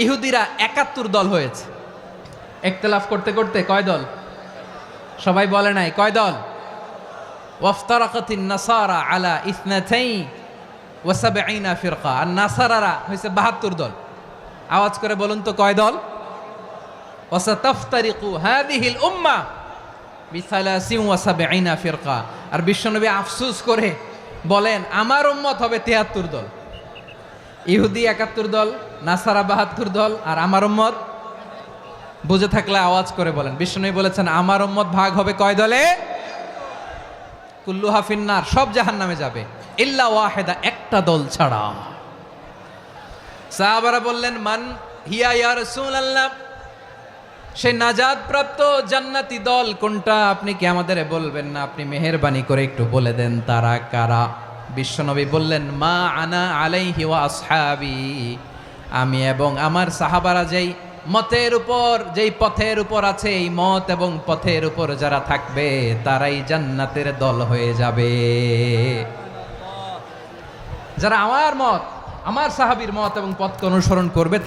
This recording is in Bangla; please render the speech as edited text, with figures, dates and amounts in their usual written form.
ইহুদিরা ৭১ দল হয়েছে। ইখতিলাফ করতে করতে কয় দল? সবাই বলে নাই কয় দল? ওয়াফতারাকাতিন নাসারা আলা ইসনাতাই ওয়া সাবঈনা ফিরকা। আর নাসারারা হইছে ৭২ দল। আওয়াজ করে বলুন তো কয় দল? ওয়াসাতাফতারিকু হাযিহিল উম্মাহ বিসালাসিন ওয়া সাবঈনা ফিরকা। আর বিশ্বনবী আফসোস করে বলেন আমার উম্মত হবে ৭৩ দল। ইহুদি ৭১ দল, নাসারা ৭২ দল, আর আমার উম্মত বুঝে থাকলে আওয়াজ করে বলেন। বিষ্ণু বলেছেন আমার উম্মত ভাগ হবে কয় দলে? কুল্লুহা ফিন্নার, সব জাহান্নামে যাবে, ইল্লা ওয়াহিদা, একটা দল ছাড়া। সাহাবারা বললেন মান হিয়া ইয়া রাসূলুল্লাহ, সেই নাজাত প্রাপ্ত জান্নাতি দল কোনটা? আপনি কি আমাদের বলবেন না? আপনি মেহেরবানি করে একটু বলে দেন তারা কারা। বিশ্বনবী বললেন মা আনা আলাইহি ওয়া আসহাবি, আমি এবং আমার সাহাবারা যেই মতের উপর, যেই পথের উপর আছে, এই মত এবং পথের উপর যারা থাকবে তারাই জান্নাতের দল হয়ে যাবে। যারা আমার মত, আমার সাহাবীর মত এবং পথকে অনুসরণ করবে